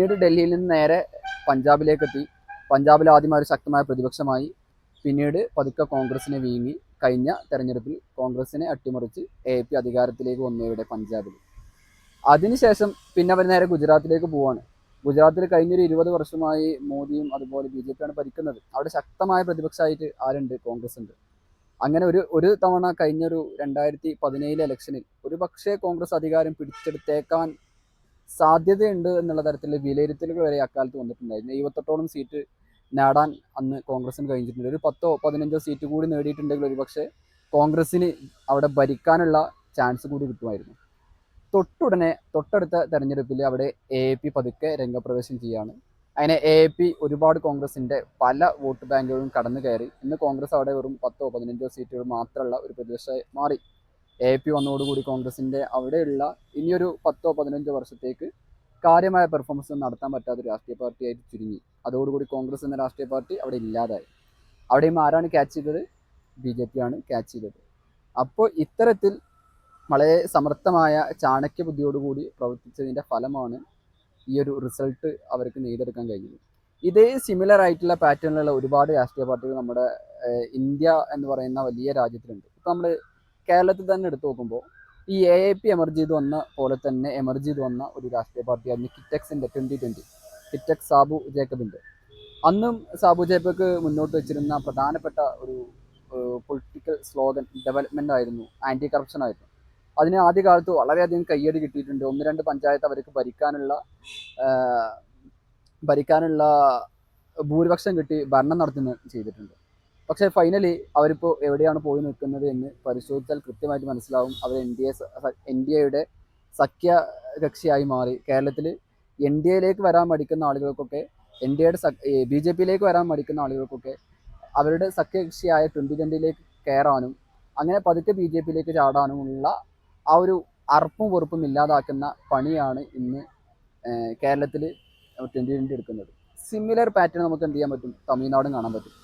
പിന്നീട് ഡൽഹിയിൽ നിന്ന് നേരെ പഞ്ചാബിലേക്ക് എത്തി. പഞ്ചാബിൽ ആദ്യമായി ഒരു ശക്തമായ പ്രതിപക്ഷമായി. പിന്നീട് പതുക്കെ കോൺഗ്രസിനെ വീങ്ങി. കഴിഞ്ഞ തെരഞ്ഞെടുപ്പിൽ കോൺഗ്രസിനെ അട്ടിമറിച്ച് AAP അധികാരത്തിലേക്ക് വന്നു ഇവിടെ പഞ്ചാബിൽ. അതിനുശേഷം പിന്നെ അവർ നേരെ ഗുജറാത്തിലേക്ക് പോവാണ്. ഗുജറാത്തിൽ കഴിഞ്ഞൊരു 20 വർഷമായി മോദിയും അതുപോലെ BJP ആണ് ഭരിക്കുന്നത്. അവിടെ ശക്തമായ പ്രതിപക്ഷമായിട്ട് ആരുണ്ട്? കോൺഗ്രസ് ഉണ്ട്. അങ്ങനെ ഒരു തവണ കഴിഞ്ഞൊരു 2017 ഇലക്ഷനിൽ ഒരു പക്ഷേ കോൺഗ്രസ് അധികാരം പിടിച്ചെടുത്തേക്കാൻ സാധ്യതയുണ്ട് എന്നുള്ള തരത്തിലുള്ള വിലയിരുത്തലുകൾ വരെ അക്കാലത്ത് വന്നിട്ടുണ്ടായിരുന്നു. 78ഓളം സീറ്റ് നേടാൻ അന്ന് കോൺഗ്രസിന് കഴിഞ്ഞിട്ടുണ്ട്. ഒരു 10-15 സീറ്റ് കൂടി നേടിയിട്ടുണ്ടെങ്കിൽ ഒരു പക്ഷേ കോൺഗ്രസിന് അവിടെ ഭരിക്കാനുള്ള ചാൻസ് കൂടി കിട്ടുമായിരുന്നു. തൊട്ടടുത്ത തെരഞ്ഞെടുപ്പിൽ അവിടെ AAP പതുക്കെ രംഗപ്രവേശം ചെയ്യുകയാണ്. അങ്ങനെ AAP ഒരുപാട് കോൺഗ്രസിൻ്റെ പല വോട്ട് ബാങ്കുകളും കടന്നു കയറി. ഇന്ന് കോൺഗ്രസ് അവിടെ വെറും 10-15 സീറ്റുകൾ മാത്രമുള്ള ഒരു പ്രദേശമായി മാറി. AAP വന്നതോടുകൂടി കോൺഗ്രസിൻ്റെ അവിടെയുള്ള ഇനിയൊരു 10-15 വർഷത്തേക്ക് കാര്യമായ പെർഫോമൻസ് നടത്താൻ പറ്റാത്തൊരു രാഷ്ട്രീയ പാർട്ടിയായിട്ട് ചുരുങ്ങി. അതോടുകൂടി കോൺഗ്രസ് എന്ന രാഷ്ട്രീയ പാർട്ടി അവിടെ ഇല്ലാതായി. അവിടെയും ആരാണ് ക്യാച്ച് ചെയ്തത്? BJP ആണ് ക്യാച്ച് ചെയ്തത്. അപ്പോൾ ഇത്തരത്തിൽ വളരെ സമർത്ഥമായ ചാണക്യ ബുദ്ധിയോടുകൂടി പ്രവർത്തിച്ചതിൻ്റെ ഫലമാണ് ഈ ഒരു റിസൾട്ട് അവർക്ക് നെയ്തെടുക്കാൻ കഴിഞ്ഞത്. ഇതേ സിമിലർ ആയിട്ടുള്ള പാറ്റേണിലുള്ള ഒരുപാട് രാഷ്ട്രീയ പാർട്ടികൾ നമ്മുടെ ഇന്ത്യ എന്ന് പറയുന്ന വലിയ രാജ്യത്തിലുണ്ട്. ഇപ്പോൾ നമ്മൾ കേരളത്തിൽ തന്നെ എടുത്തു നോക്കുമ്പോൾ ഈ AAP എമർജ് ചെയ്ത് വന്ന പോലെ തന്നെ എമർജ് ചെയ്ത് വന്ന ഒരു രാഷ്ട്രീയ പാർട്ടിയായിരുന്നു കിറ്റക്സിൻ്റെ 2020 കിറ്റക്സ് സാബു ജേക്കബിൻ്റെ. അന്നും സാബു ജേക്കബ് മുന്നോട്ട് വെച്ചിരുന്ന പ്രധാനപ്പെട്ട ഒരു പൊളിറ്റിക്കൽ സ്ലോഗൻ ഡെവലപ്മെൻ്റ് ആയിരുന്നു, ആൻറ്റി കറപ്ഷൻ ആയിരുന്നു. അതിന് ആദ്യകാലത്ത് വളരെയധികം കയ്യടി കിട്ടിയിട്ടുണ്ട്. 1-2 പഞ്ചായത്ത് അവർക്ക് ഭരിക്കാനുള്ള ഭൂരിപക്ഷം കിട്ടി ഭരണം നടത്തുന്ന ചെയ്തിട്ടുണ്ട്. പക്ഷേ ഫൈനലി അവരിപ്പോൾ എവിടെയാണ് പോയി നിൽക്കുന്നത് എന്ന് പരിശോധിച്ചാൽ കൃത്യമായിട്ട് മനസ്സിലാവും. അവർ NDAയുടെ സഖ്യകക്ഷിയായി മാറി. കേരളത്തിൽ NDAയിലേക്ക് വരാൻ മടിക്കുന്ന ആളുകൾക്കൊക്കെ BJPയിലേക്ക് വരാൻ മടിക്കുന്ന ആളുകൾക്കൊക്കെ അവരുടെ സഖ്യകക്ഷിയായ 2020യിലേക്ക് കയറാനും അങ്ങനെ പതുക്കെ BJPയിലേക്ക് ചാടാനുമുള്ള ആ ഒരു അറപ്പും വെറുപ്പും ഇല്ലാതാക്കുന്ന പണിയാണ് ഇന്ന് കേരളത്തിൽ 2020 എടുക്കുന്നത്. സിമിലർ പാറ്റേൺ നമുക്ക് എന്ത് ചെയ്യാൻ പറ്റും? തമിഴ്നാടും കാണാൻ പറ്റും.